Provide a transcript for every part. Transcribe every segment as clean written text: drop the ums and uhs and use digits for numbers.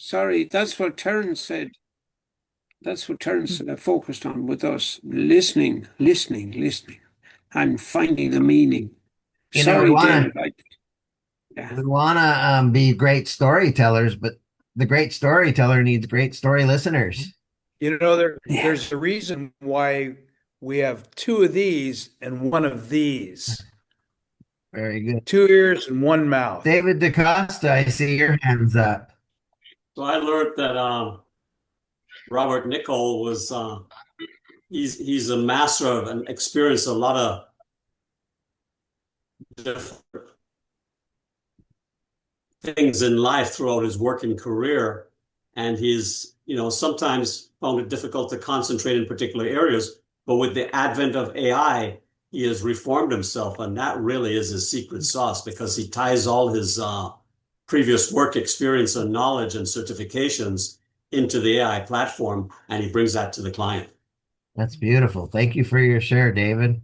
Sorry, that's what Terence said. That's what Terence focused on with us. Listening, listening, listening, and finding the meaning. You know, we Sorry, want David. to Yeah, we want to be great storytellers, but the great storyteller needs great story listeners. You know, yeah. there's a reason why we have two of these and one of these. Very good. Two ears and one mouth. David DaCosta, I see your hands up. So I learned that Robert Nichol was he's a master of and experienced a lot of different things in life throughout his working career, and he's sometimes found it difficult to concentrate in particular areas. But with the advent of AI, he has reformed himself, and that really is his secret sauce because he ties all his previous work experience and knowledge and certifications into the AI platform, and he brings that to the client. That's beautiful. Thank you for your share, David.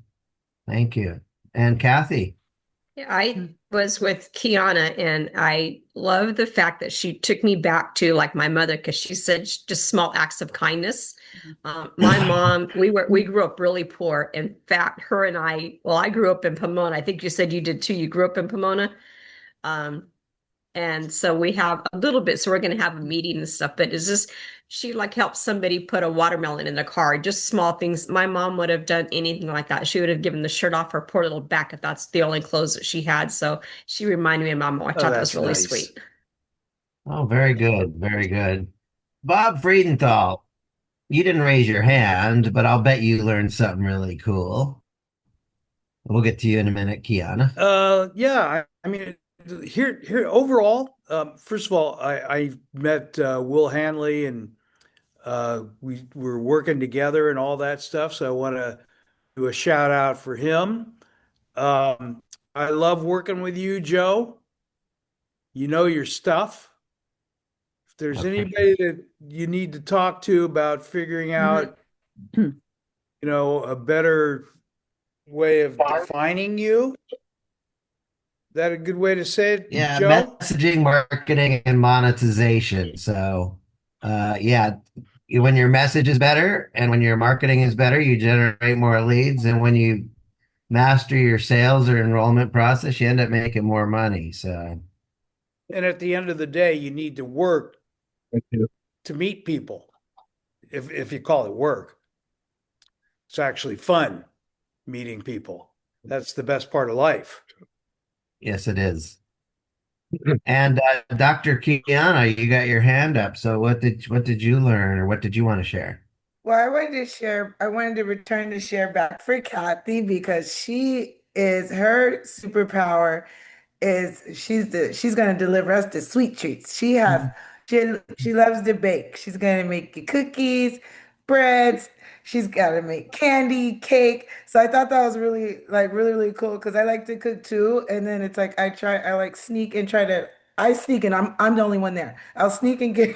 Thank you. And Kathy. Yeah, I was with Kiana, and I love the fact that she took me back to like my mother because she said just small acts of kindness. My mom, we grew up really poor. In fact, her and well, I grew up in Pomona. I think you said you did too. You grew up in Pomona. Um, and so we have a little bit, so we're going to have a meeting and stuff. But is this, she like helped somebody put a watermelon in a car, just small things. My mom would have done anything like that. She would have given the shirt off her poor little back if that's the only clothes that she had. So she reminded me of my mom. I Oh, thought that was that's really nice. sweet. Oh, very good. Very good. Bob Friedenthal, you didn't raise your hand, but I'll bet you learned something really cool. We'll get to you in a minute, Kiana. Yeah, I mean, here overall, first of all, I met Will Hanley and we were working together and all that stuff. So I want to do a shout out for him. I love working with you, Joe. You know your stuff. If there's anybody that you need to talk to about figuring Mhm. out, a better way of defining you, that a good way to say it, Yeah, Joe? messaging, marketing, and monetization. So, yeah, when your message is better and when your marketing is better, you generate more leads. And when you master your sales or enrollment process, you end up making more money. So, And at the end of the day, you need to work thank you. to meet people. If you call it work, it's actually fun meeting people. That's the best part of life. Yes, it is. And Dr. Kiana, you got your hand up. So, what did you learn, or what did you want to share? Well, I wanted to return the share back for Kathy because her superpower is she's gonna deliver us the sweet treats. She loves to bake. She's gonna make you cookies, breads. She's gotta make candy, cake. So I thought that was really, really cool because I like to cook too. And then it's like I like sneak and try to I sneak and I'm the only one there. I'll sneak and get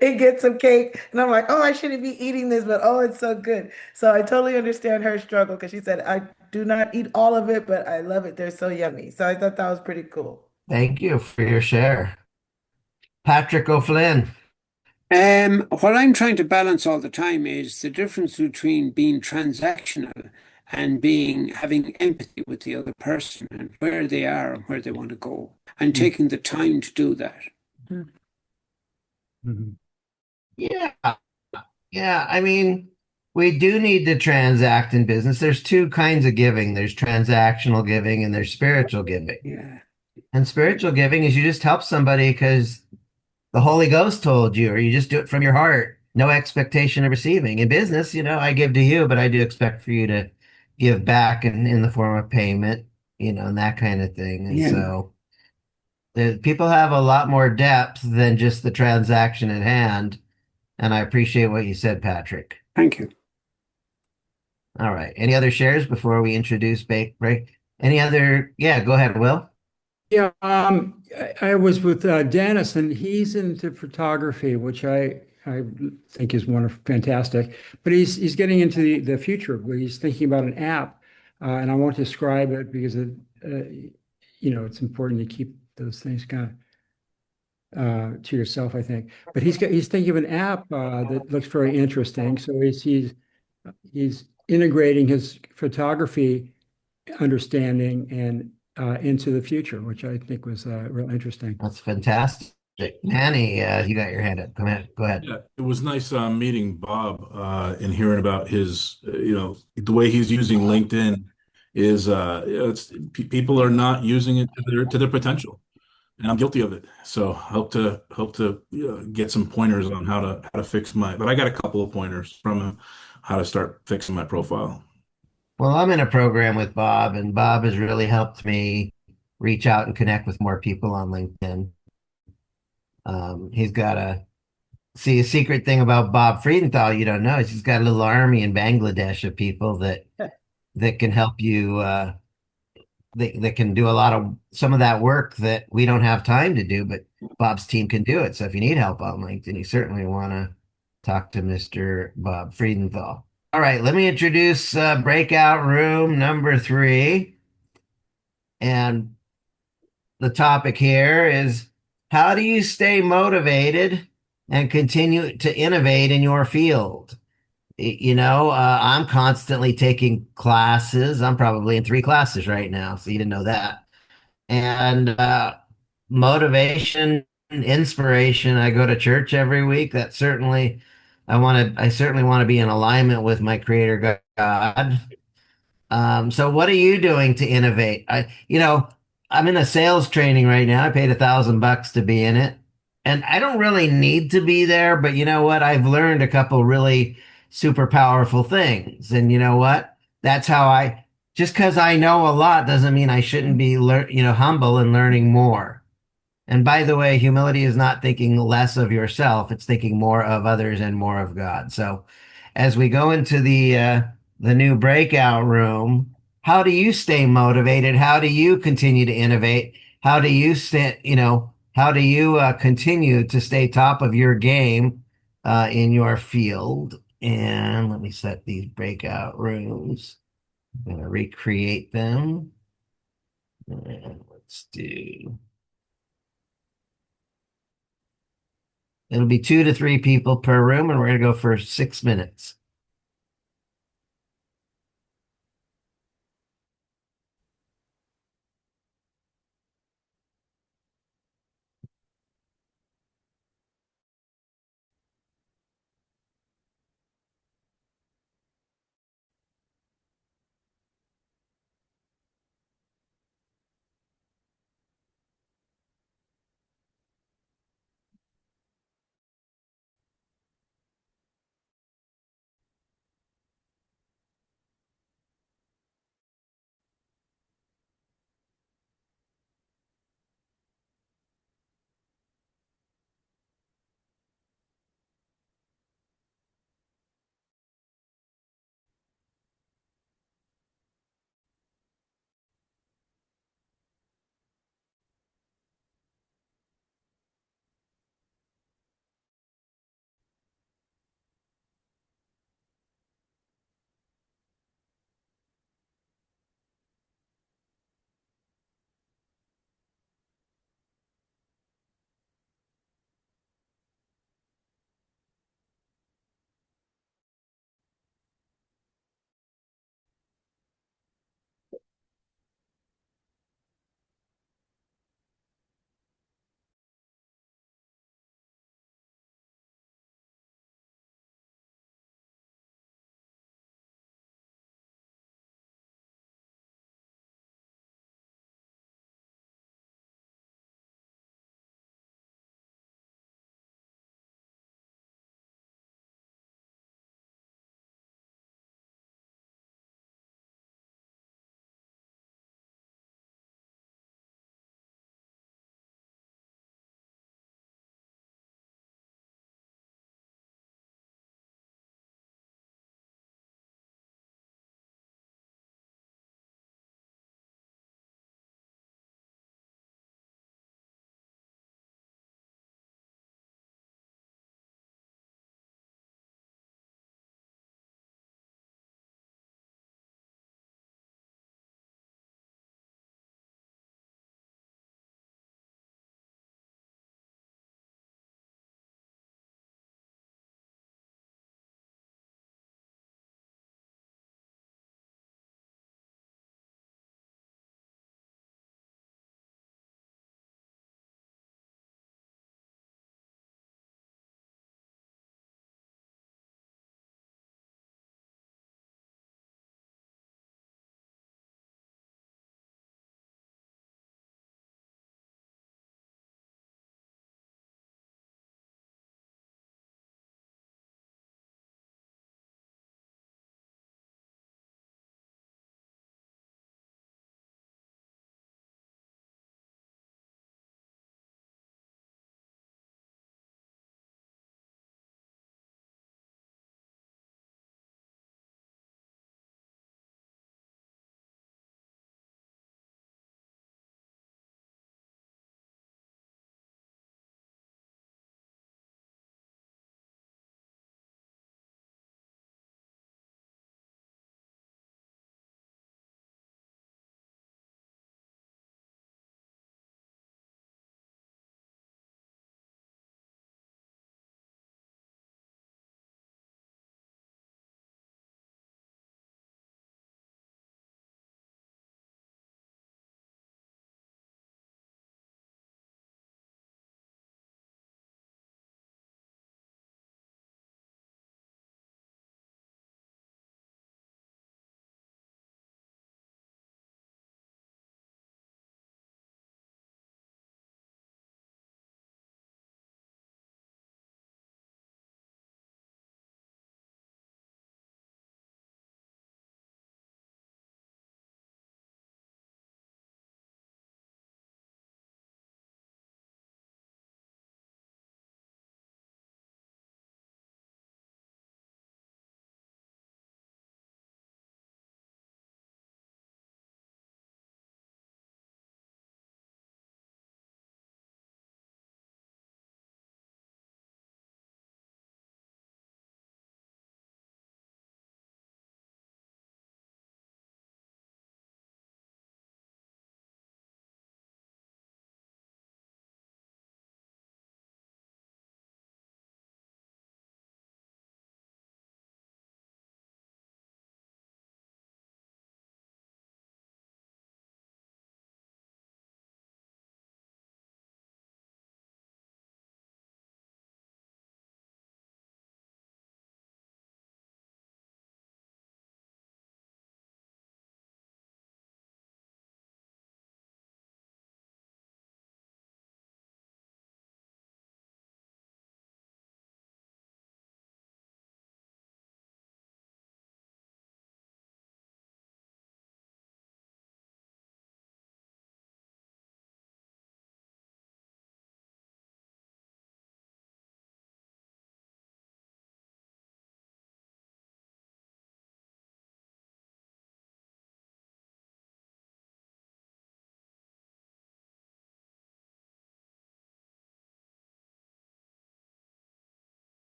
and get some cake. And I'm like, oh, I shouldn't be eating this, but oh, it's so good. So I totally understand her struggle because she said, I do not eat all of it, but I love it. They're so yummy. So I thought that was pretty cool. Thank you for your share. Patrick O'Flynn. What I'm trying to balance all the time is the difference between being transactional and having empathy with the other person and where they are and where they want to go, and taking the time to do that. Mhm. Yeah. Yeah. I mean, we do need to transact in business. There's two kinds of giving. There's transactional giving and there's spiritual giving. Yeah. And spiritual giving is you just help somebody because the Holy Ghost told you, or you just do it from your heart, no expectation of receiving. In business, I give to you, but I do expect for you to give back in the form of payment, and that kind of thing. And Yeah. so people have a lot more depth than just the transaction at hand. And I appreciate what you said, Patrick. Thank you. All right. Any other shares before we introduce Bake Break? Any other? Yeah, go ahead, Will. Yeah, I was with Dennis, and he's into photography, which I think is wonderful, fantastic. But he's getting into the future, where he's thinking about an app, and I won't describe it because it's important to keep those things kind of to yourself, I think. But he's thinking of an app that looks very interesting. So he's integrating his photography understanding and into the future, which I think was real interesting. That's fantastic. Manny, you got your hand up. Come ahead. Go ahead. Yeah, it was nice meeting Bob and hearing about his, the way he's using LinkedIn is, people are not using it to their potential, and I'm guilty of it. So hope to get some pointers on how to fix my. But I got a couple of pointers from him how to start fixing my profile. Well, I'm in a program with Bob, and Bob has really helped me reach out and connect with more people on LinkedIn. He's got a secret thing about Bob Friedenthal you don't know is he's got a little army in Bangladesh of people that can help you that can do a lot of some of that work that we don't have time to do, but Bob's team can do it. So if you need help on LinkedIn, you certainly want to talk to Mr. Bob Friedenthal. All right, let me introduce breakout room number 3. And the topic here is how do you stay motivated and continue to innovate in your field? I'm constantly taking classes. I'm probably in 3 classes right now, so you didn't know that. And motivation, inspiration. I go to church every week. That certainly, I certainly want to be in alignment with my creator God. So what are you doing to innovate? I'm in a sales training right now. I paid $1,000 to be in it. And I don't really need to be there, but you know what? I've learned a couple really super powerful things. And you know what? That's how just because I know a lot doesn't mean I shouldn't be, humble and learning more. And by the way, humility is not thinking less of yourself. It's thinking more of others and more of God. So as we go into the new breakout room, how do you stay motivated? How do you continue to innovate? How do you continue to stay top of your game in your field? And let me set these breakout rooms. I'm going to recreate them. And let's do. It'll be 2 to 3 people per room, and we're going to go for 6 minutes.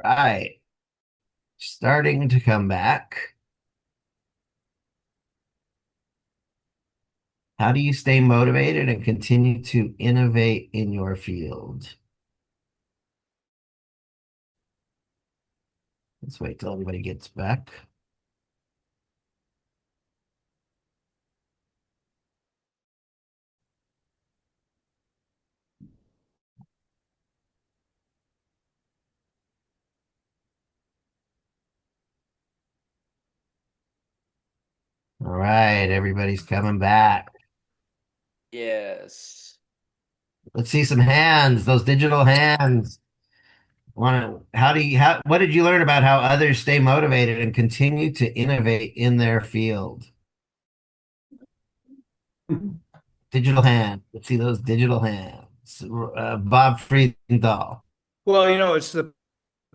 Right. Starting to come back. How do you stay motivated and continue to innovate in your field? Let's wait till everybody gets back. All right, everybody's coming back. Yes. Let's see some hands, those digital hands. What did you learn about how others stay motivated and continue to innovate in their field? Digital hand. Let's see those digital hands. Bob Friedenthal. Well, it's the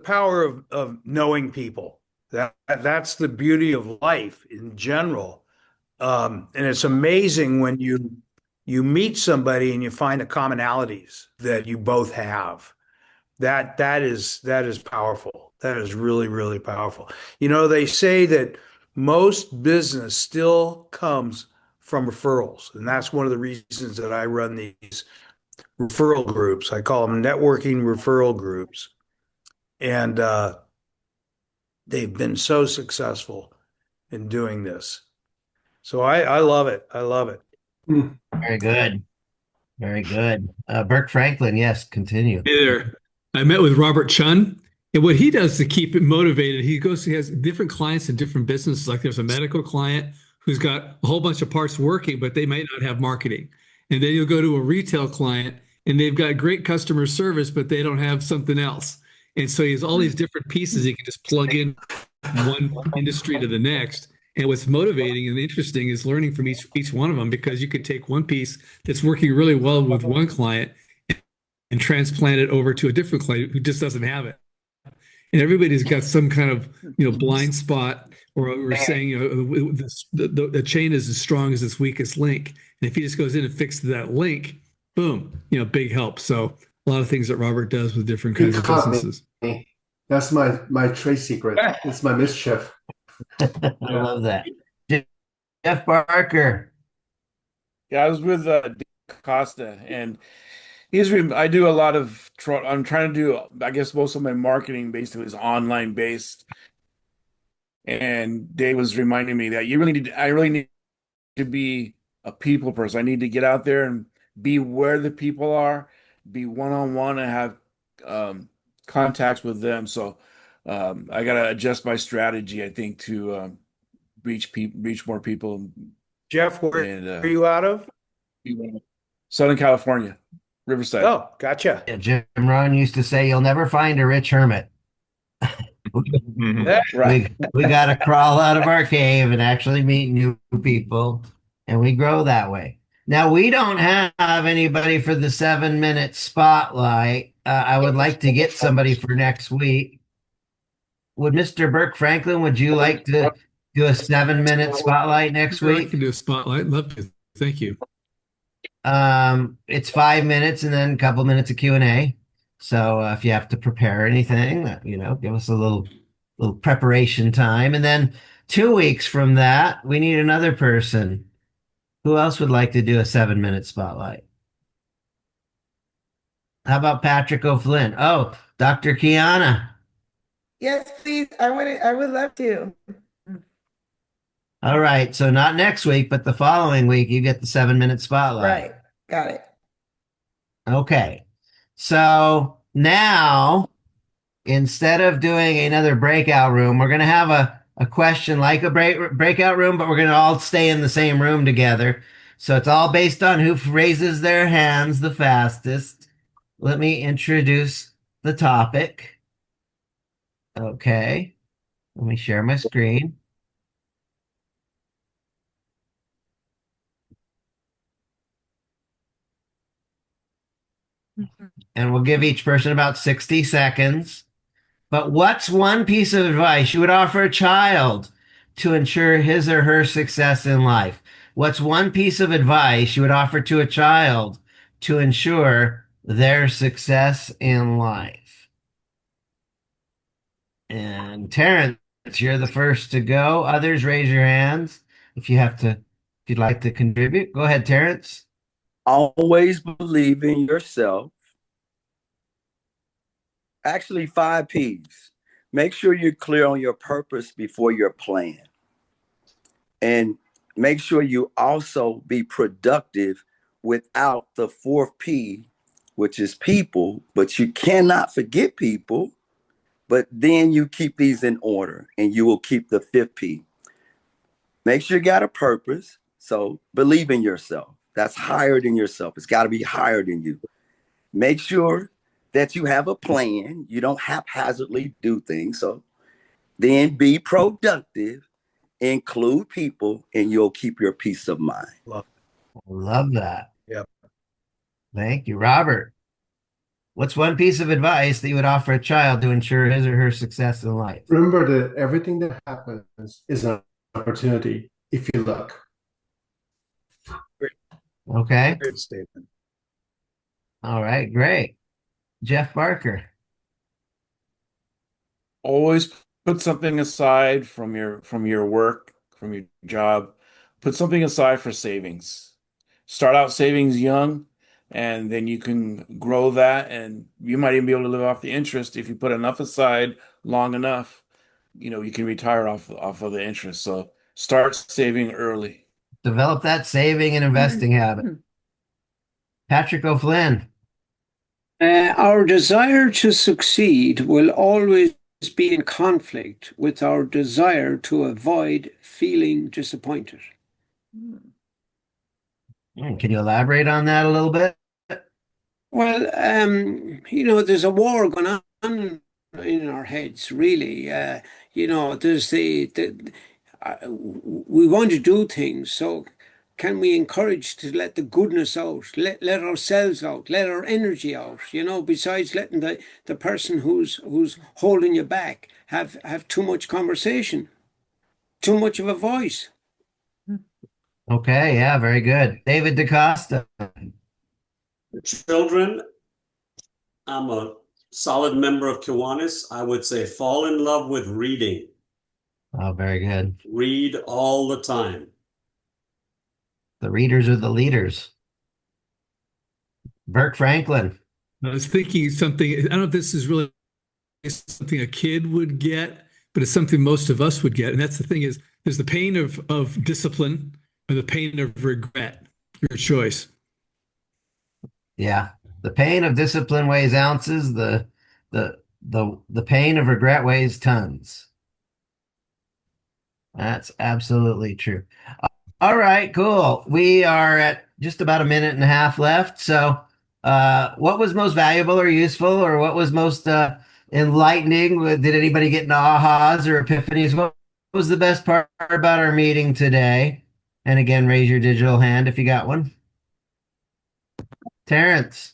power of knowing people. That's the beauty of life in general. And it's amazing when you meet somebody and you find the commonalities that you both have. That is powerful. That is really, really powerful. They say that most business still comes from referrals, and that's one of the reasons that I run these referral groups. I call them networking referral groups, and they've been so successful in doing this. So I love it. I love it. Very good. Very good. Burke Franklin, yes, continue. Hey there. I met with Robert Chun, and what he does to keep it motivated, he has different clients in different businesses. Like there's a medical client who's got a whole bunch of parts working, but they might not have marketing. And then you'll go to a retail client and they've got great customer service, but they don't have something else. And so he has all these different pieces he can just plug in one industry to the next. And what's motivating and interesting is learning from each one of them, because you could take one piece that's working really well with one client and transplant it over to a different client who just doesn't have it. And everybody's got some kind of blind spot, or we're saying the chain is as strong as its weakest link. And if he just goes in and fixes that link, boom, big help. So a lot of things that Robert does with different kinds of businesses. That's my trade secret. It's my mischief. I love that. Jeff Barker. Yeah, I was with Dave Costa, and I do a lot of. I'm trying to do. I guess most of my marketing basically is online based, and Dave was reminding me that I really need to be a people person. I need to get out there and be where the people are, be one on one, and have contacts with them. So I got to adjust my strategy, I think, to reach more people. Jeff, where are you out of? Southern California, Riverside. Oh, gotcha. Yeah, Jim Rohn used to say, "You'll never find a rich hermit." That's right. We got to crawl out of our cave and actually meet new people, and we grow that way. Now, we don't have anybody for the 7-minute spotlight. I would like to get somebody for next week. Would Mr. Burke Franklin, would you like to do a 7-minute spotlight next Sure, I week? can do a spotlight. Love to. Thank you. It's 5 minutes and then a couple minutes of Q&A. So if you have to prepare anything, give us a little preparation time. And then 2 weeks from that, we need another person. Who else would like to do a 7-minute spotlight? How about Patrick O'Flynn? Oh, Dr. Kiana. Yes, please. I would love to. All right. So not next week, but the following week, you get the 7-minute spotlight. Right. Got it. Okay. So now, instead of doing another breakout room, we're going to have a question like a breakout room, but we're going to all stay in the same room together. So it's all based on who raises their hands the fastest. Let me introduce the topic. Okay. Let me share my screen. And we'll give each person about 60 seconds. But what's one piece of advice you would offer a child to ensure his or her success in life? What's one piece of advice you would offer to a child to ensure their success in life? And Terrence, you're the first to go. Others, raise your hands if you'd like to contribute. Go ahead, Terrence. Always believe in yourself. Actually, 5 P's. Make sure you're clear on your purpose before your plan. And make sure you also be productive without the 4th P, which is people, but you cannot forget people. But then you keep these in order and you will keep the 5th P. Make sure you got a purpose. So believe in yourself. That's higher than yourself. It's got to be higher than you. Make sure that you have a plan. You don't haphazardly do things. So then be productive, include people, and you'll keep your peace of mind. Love that. Yep. Thank you, Robert. What's one piece of advice that you would offer a child to ensure his or her success in life? Remember that everything that happens is an opportunity if you look. Okay. Good statement. All right, great. Jeff Barker. Always put something aside from your work, from your job. Put something aside for savings. Start out savings young, and then you can grow that, and you might even be able to live off the interest if you put enough aside long enough. You can retire off of the interest. So start saving early. Develop that saving and investing habit. Patrick O'Flynn. Our desire to succeed will always be in conflict with our desire to avoid feeling disappointed. Can you elaborate on that a little bit? Well, there's a war going on in our heads, really. There's we want to do things, so can we encourage to let the goodness out, let ourselves out, let our energy out, besides letting the person who's holding you back have too much conversation, too much of a voice. Okay, yeah, very good. David DaCosta. Children, I'm a solid member of Kiwanis. I would say fall in love with reading. Oh, very good. Read all the time. The readers are the leaders. Burke Franklin. I was thinking something, I don't know if this is really something a kid would get, but it's something most of us would get. And that's the thing is, there's the pain of discipline or the pain of regret, your choice. Yeah. The pain of discipline weighs ounces. The pain of regret weighs tons. That's absolutely true. All right, cool. We are at just about a minute and a half left. So, what was most valuable or useful, or what was most enlightening? Did anybody get ahas or epiphanies? What was the best part about our meeting today? And again, raise your digital hand if you got one. Terrence.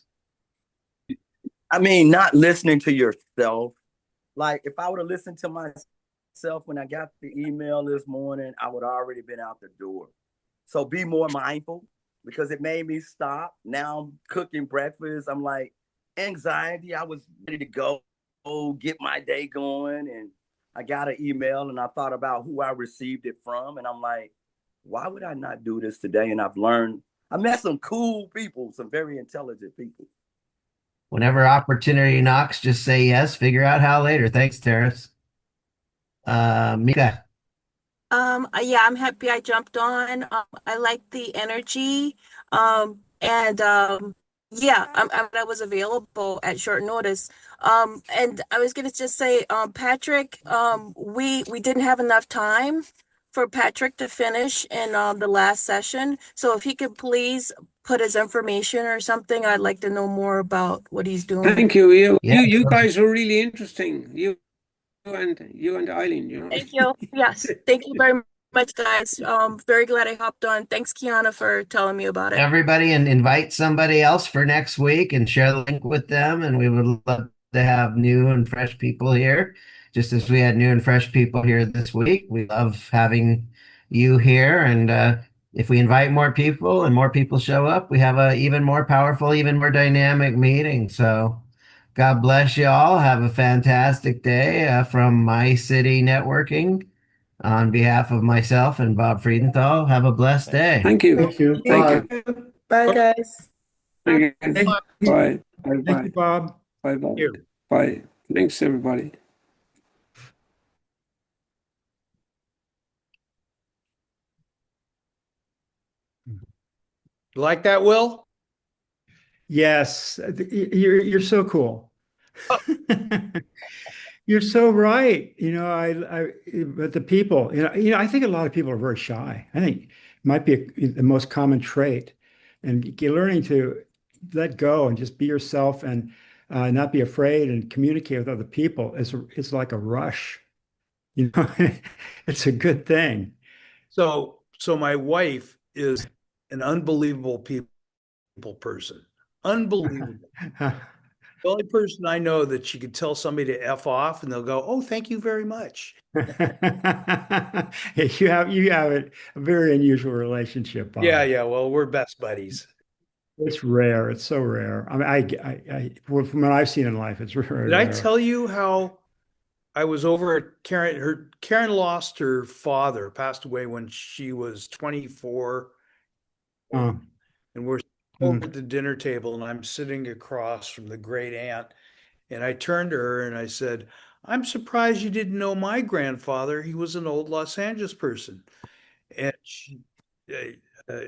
I mean, not listening to yourself. Like, if I would have listened to myself when I got the email this morning, I would have already been out the door. So be more mindful, because it made me stop. Now I'm cooking breakfast. I'm like, anxiety. I was ready to go, get my day going. And I got an email and I thought about who I received it from. And I'm like, why would I not do this today? And I met some cool people, some very intelligent people. Whenever opportunity knocks, just say yes. Figure out how later. Thanks, Terrence. Mika. Yeah, I'm happy I jumped on. I like the energy. Yeah, I was available at short notice. And I was gonna just say, Patrick, we didn't have enough time for Patrick to finish in the last session. So if he could please put his information or something, I'd like to know more about what he's doing. Thank you. You Yeah. guys were really interesting. You and Eileen, Thank you. Yes, thank you very much, guys. Very glad I hopped on. Thanks, Kiana, for telling me about it. Everybody, and invite somebody else for next week and share the link with them. And we would love to have new and fresh people here, just as we had new and fresh people here this week. We love having you here. And if we invite more people and more people show up, we have a even more powerful, even more dynamic meeting. So God bless you all. Have a fantastic day from Mycity Networking. On behalf of myself and Bob Friedenthal, have a blessed day. Thank you. Thank you. Thank Bye. you. Bye, guys. Thank Thank you. you. Bye. Bye. Thank Bye. you, Bob. Bye. Bye. You. Bye. Thanks, everybody. Like that, Will? Yes, you're so cool. You're so right. But the people, I think a lot of people are very shy. I think it might be the most common trait, and you're learning to let go and just be yourself and not be afraid and communicate with other people is like a rush. It's a good thing. So my wife is an unbelievable people person. Unbelievable. The only person I know that she could tell somebody to F off and they'll go, "Oh, thank you very much." You have a very unusual relationship, Bob. Yeah. Well, we're best buddies. It's rare. It's so rare. I mean, from what I've seen in life, it's very Did I rare. tell you how I was over at Karen? Karen lost her father, passed away when she was 24, Oh, and we're over at the dinner table, and I'm sitting across from the great aunt, and I turned to her and I said, "I'm surprised you didn't know my grandfather. He was an old Los Angeles person." And uh, uh,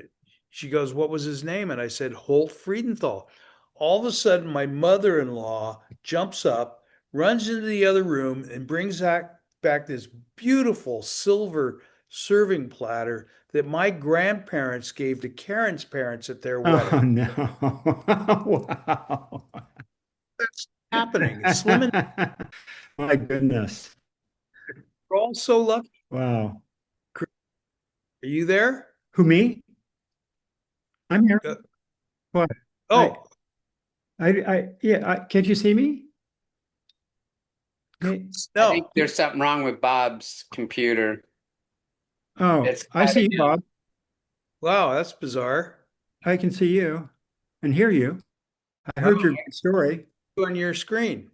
she goes, "What was his name?" And I said, "Holt Friedenthal." All of a sudden, my mother-in-law jumps up, runs into the other room, and brings back this beautiful silver serving platter that my grandparents gave to Karen's parents at their oh wedding. no. Wow. That's happening. It's Slim and My goodness. we're all so lucky. Wow. Are you there? Who, me? I'm here. Uh, What? oh, Yeah. Can't you see me? Hey, I think no. there's something wrong with Bob's computer. oh, It's I see cutting you, out. Bob. Wow, that's bizarre. I can see you and hear you. I How heard your story. on your screen?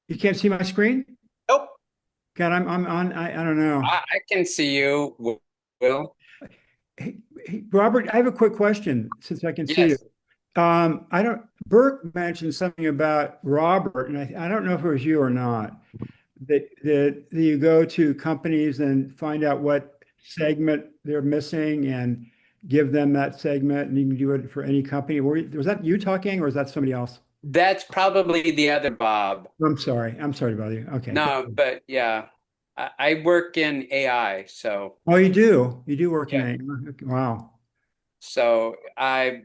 You can't see my screen? Nope. God, I'm on. I don't know. I can see you, Will. Hey, Robert, I have a quick question since I can see you. Yes. I don't, Burke mentioned something about Robert, and I don't know if it was you or not, that you go to companies and find out what segment they're missing and give them that segment, and you can do it for any company. Was that you talking, or was that somebody else? That's probably the other Bob. I'm sorry. I'm sorry to bother you. Okay. No, but yeah, I work in AI, so Oh, you do? You do work in yeah. a, wow. So I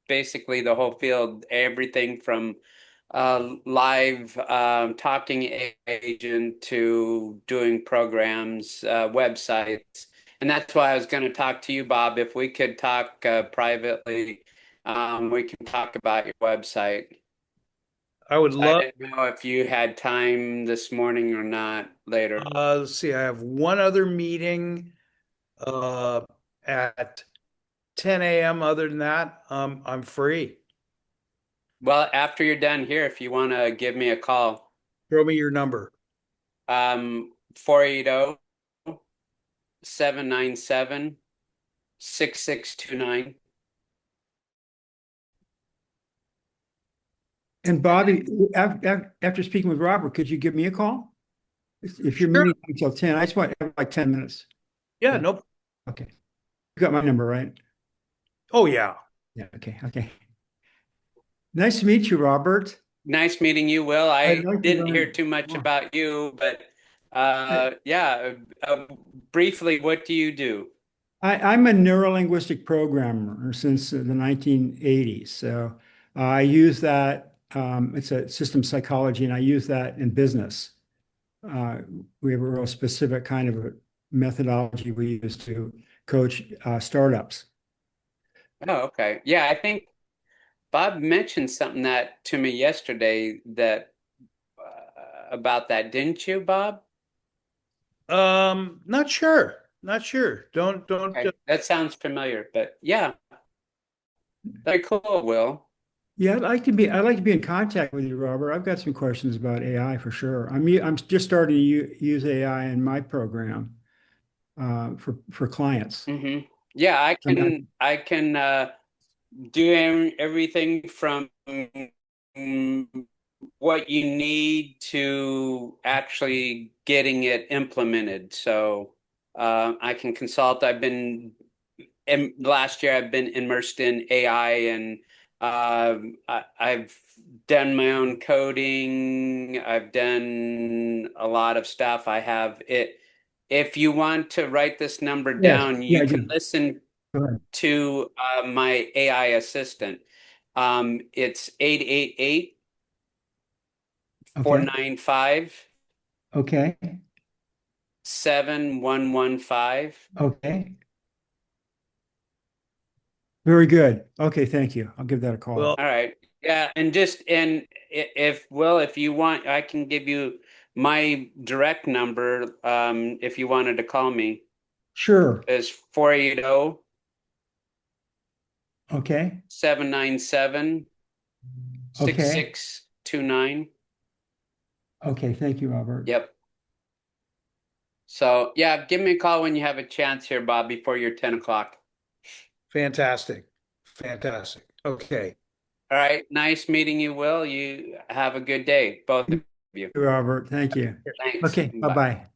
basically the whole field, everything from live talking agent to doing programs, websites. And that's why I was going to talk to you, Bob. If we could talk privately, we can talk about your website. I would I love. didn't know if you had time this morning or not later. Let's see. I have one other meeting uh, at 10 a.m. Other than that, I'm free. Well, after you're done here, if you want to give me a call, Throw me your number. 480 797 6629. And Bobby, after speaking with Robert, could you give me a call? If you're Sure. meeting until 10, I just want like 10 minutes. Yeah. Nope. Okay. You got my number, right? Oh yeah. Yeah. Okay. Okay. Nice to meet you, Robert. Nice meeting you, Will. I'd I like to didn't learn hear too much more. about you, but I, yeah, briefly, what do you do? I'm a neurolinguistic programmer since the 1980s. So I use that. It's a system psychology, and I use that in business. Uh, we have a real specific kind of a methodology we use to coach startups. Oh, okay. Yeah, I think Bob mentioned something that to me yesterday that about that, didn't you, Bob? Not sure. Not sure. Don't. Okay. That sounds familiar, but yeah, very cool, Will. Yeah, I'd like to be in contact with you, Robert. I've got some questions about AI for sure. I'm just starting to use AI in my program for clients. Yeah, I I can I can do everything from what you need to actually getting it implemented. So I can consult. Last year I've been immersed in AI, and I've done my own coding. I've done a lot of stuff. I have it. If you want to write this number Yes, down, yeah, you I can do. listen Go ahead. to my AI assistant. It's 888 Okay. 495 Okay. 7115. Okay. Very good. Okay, thank you. I'll give that a call. All right. Yeah, and if you want, I can give you my direct number if you wanted to call me. Sure. It's 480 Okay. 797 Okay. 6629. Okay. Thank you, Robert. Yep. So yeah, give me a call when you have a chance here, Bob, before your 10 o'clock. Fantastic. Fantastic. Okay. All right. Nice meeting you, Will. You have a good day, both of you. Robert, thank you. Thanks. Okay. Bye. Bye-bye.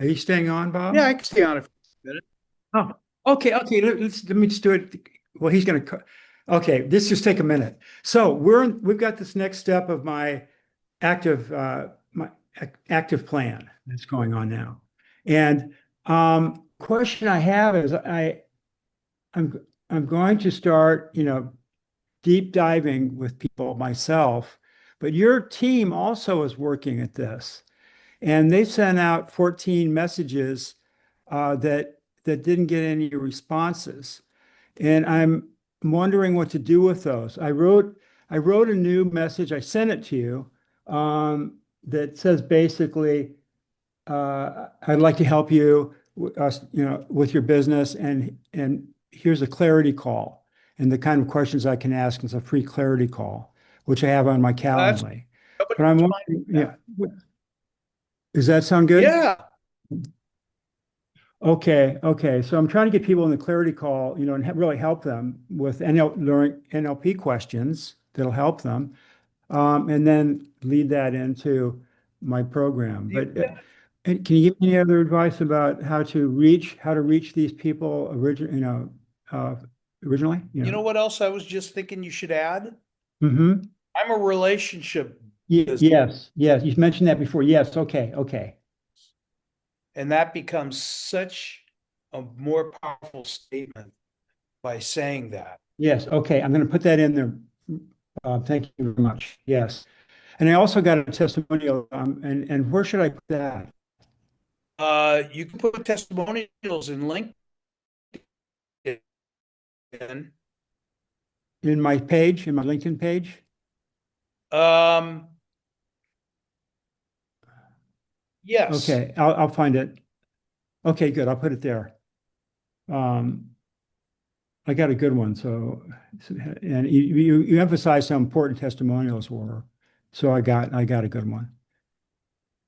Are you staying on, Bob? Yeah, I can stay on it for a minute. Oh, okay, okay. Let me just do it. Well, he's going to. Okay, this just take a minute. So we've got this next step of my active plan that's going on now, and question I have is I'm going to start deep diving with people myself, but your team also is working at this. And they sent out 14 messages that didn't get any responses. And I'm wondering what to do with those. I wrote a new message. I sent it to you that says basically, I'd like to help you, with your business, and here's a clarity call and the kind of questions I can ask. It's a free clarity call, which I have on my That's Calendly. nobody But I'm was wondering, finding yeah, that. does that sound good? Yeah. Okay, okay. So I'm trying to get people in the clarity call, and really help them with learning NLP questions that'll help them, and then lead that into my program. But and can you give me any other advice about how to reach these people originally? You know what else I was just thinking you should add? Mm-hmm. I'm a relationship business, Yes, yes. You've mentioned that before. Yes. Okay, okay. and that becomes such a more powerful statement by saying that. Yes. Okay. I'm going to put that in there. Thank you very much. Yes. And I also got a testimonial. And where should I put that? You can put testimonials in LinkedIn. In my page, in my LinkedIn page? Um, yes. Okay, I'll find it. Okay, good. I'll put it there. I got a good one. And you emphasized how important testimonials were. So I got a good one.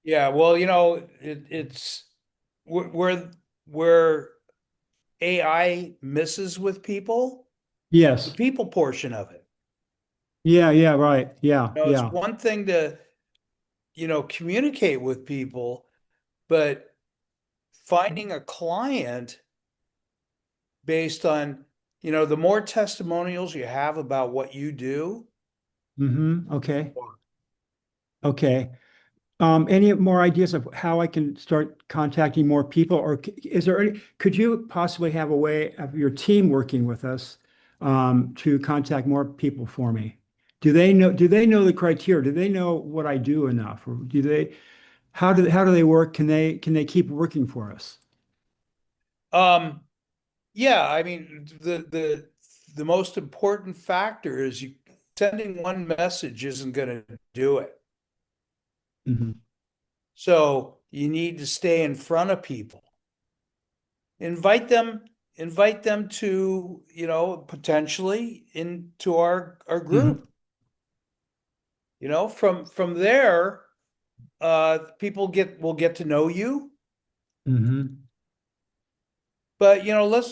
Yeah. Well, it's where AI misses with people, the Yes. people portion of it. Yeah, yeah, right. Yeah, It's yeah. one thing to, communicate with people, but finding a client based on, the more testimonials you have about what you do. Mm-hmm. Okay. Okay. Any more ideas of how I can start contacting more people, or could you possibly have a way of your team working with us to contact more people for me? Do they know the criteria? Do they know what I do enough? Or how do they work? Can they keep working for us? Yeah, I mean, the most important factor is sending one message isn't going to do it. Mhm. So you need to stay in front of people. Invite them invite them to, potentially into our group. From there, people will get to know you. But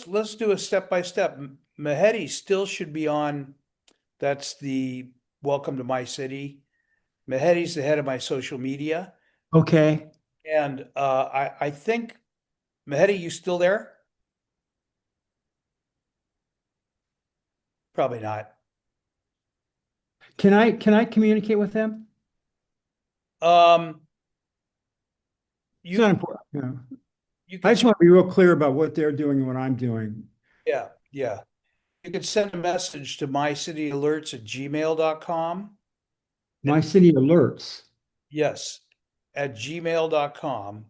let's do a step by step. Mycity still should be on. That's the welcome to Mycity. Mycity's the head of my social media. Okay. And I think, Mycity, you still there? Probably not. Can I communicate with them? It's not important. Yeah. I just want to be real clear about what they're doing and what I'm doing. Yeah. You could send a message to mycityalerts@gmail.com. Mycity Alerts. Yes, at gmail.com.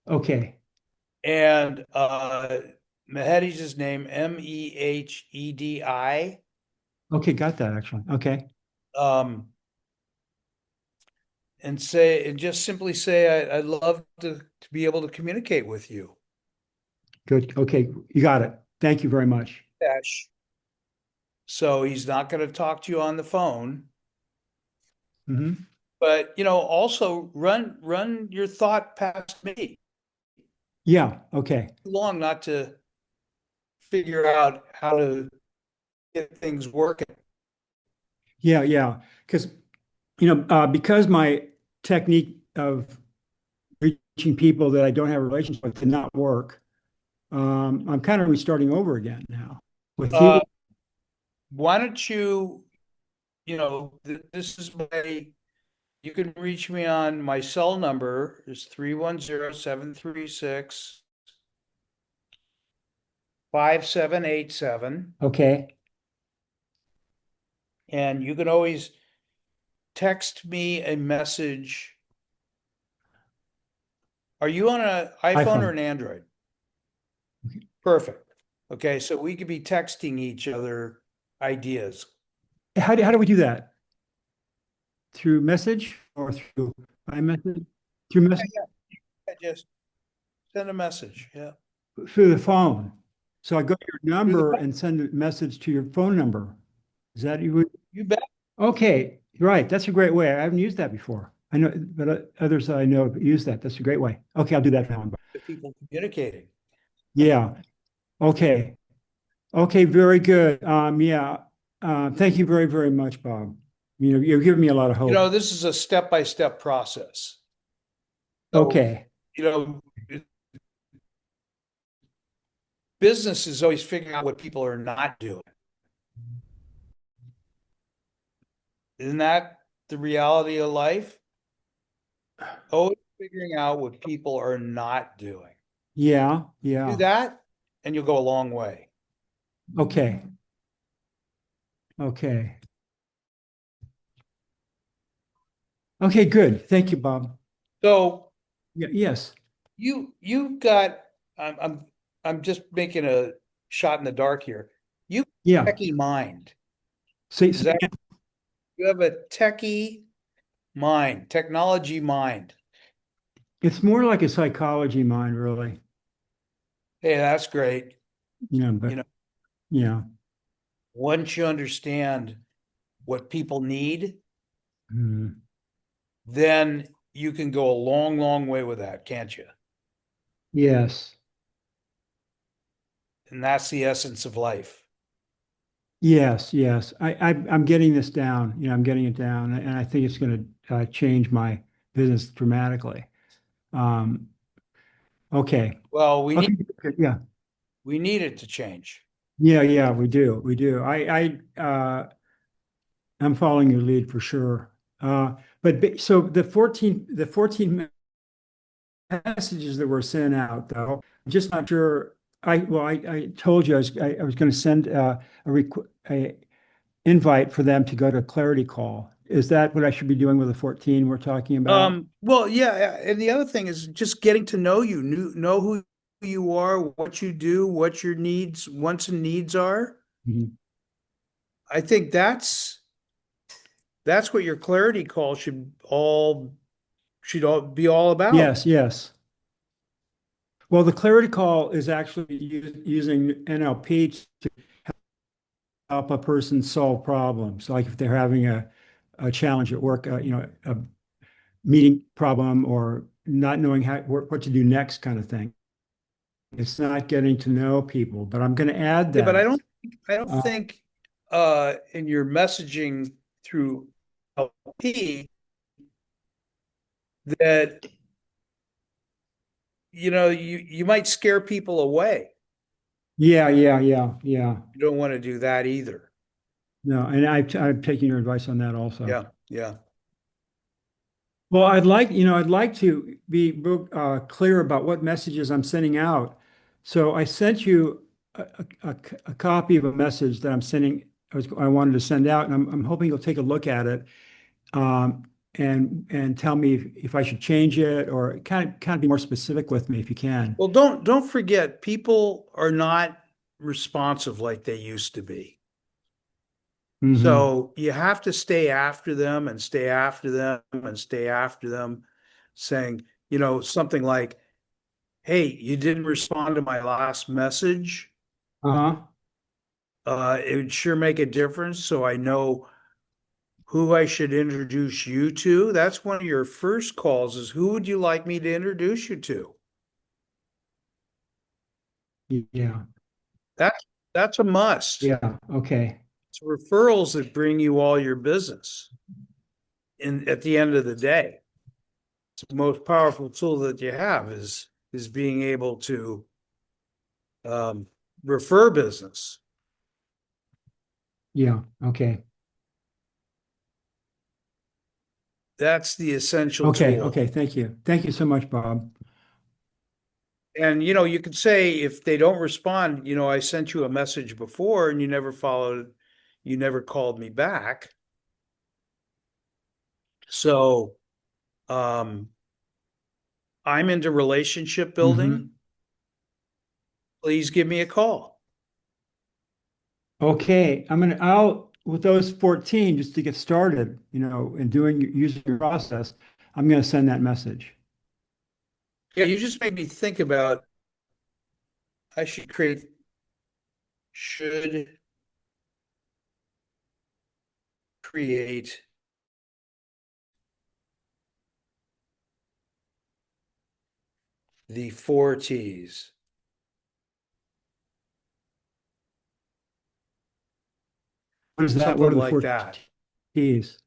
Okay. And Mycity's his name, Mehedi. Okay, got that actually. Okay. And just simply say, I'd love to be able to communicate with you. Good. Okay, you got it. Thank you very much. So he's not going to talk to you on the phone. Mm-hmm. But also run your thought past me. Yeah. Okay. Too long not to figure out how to get things working. Yeah. Because because my technique of reaching people that I don't have a relationship with did not work, I'm kind of restarting over again now with you. Why don't you, this is you can reach me on my cell number is 310-736-5787. Okay. And you can always text me a message. Are you on an iPhone or an Android? Perfect. Okay, so we could be texting each other ideas. How do we do that? Through message or through iMessage? Through message? Yeah. Just send a message. Yeah. Through the phone. So I go to your number and send a message to your phone number. Is that you? You bet. Okay, right. That's a great way. I haven't used that before. I know, but others I know use that. That's a great way. Okay, I'll do that now. The people communicating. Yeah. Okay. Okay, very good. Yeah. Thank you very, very much, Bob. You've given me a lot of hope. This is a step-by-step process. Okay. Business is always figuring out what people are not doing. Isn't that the reality of life? Always figuring out what people are not doing. Yeah. Do that, and you'll go a long way. Okay. Okay, good. Thank you, Bob. So, yes. You've got, I'm just making a shot in the dark here. You have a techie mind. You have a techie mind, technology mind. It's more like a psychology mind, really. Hey, that's great. But yeah. Once you understand what people need, then you can go a long, long way with that, can't you? Yes. And that's the essence of life. Yes. I'm getting this down. I'm getting it down, and I think it's going to change my business dramatically. Okay. Well, we need it to change. Yeah, we do. I'm following your lead for sure. But so the 14 messages that were sent out, though, I'm just not sure. I told you I was going to send a invite for them to go to Clarity Call. Is that what I should be doing with the 14 we're talking about? Well, yeah, and the other thing is just getting to know you, know who you are, what you do, what your wants and needs are. I think that's what your Clarity Call should all be all about. Yes. Well, the clarity call is actually using NLP to help a person solve problems. Like if they're having a challenge at work, a meeting problem or not knowing what to do next kind of thing. It's not getting to know people, but I'm going to add Yeah, but I that. don't think in your messaging through LP that you might scare people away. Yeah. You don't want to do that either. No, and I'm taking your advice on that also. Yeah. Well, I'd like to be clear about what messages I'm sending out. So I sent you a copy of a message that I wanted to send out, and I'm hoping you'll take a look at it, and tell me if I should change it or kind of be more specific with me if you can. Well, don't forget, people are not responsive like they used to be. Mhm. So you have to stay after them and stay after them and stay after them, saying, something like, "Hey, you didn't respond to my last message. Uh-huh. It would sure make a difference, so I know who I should introduce you to." That's one of your first calls is, "Who would you like me to introduce you to?" Yeah. That's a must. Yeah. Okay. It's referrals that bring you all your business at the end of the day. It's the most powerful tool that you have is being able to um, refer business. Yeah. Okay. That's the essential Okay. tool. Okay. Thank you. Thank you so much, Bob. And you could say if they don't respond, I sent you a message before and you never called me back. So I'm into relationship building. Mhm. Please give me a call. Okay, I'll with those 14 just to get started, and using your process, I'm gonna send that message. Yeah, you just made me think about I should create the 4 T's. What is that? What Something are the like 4 that. T's?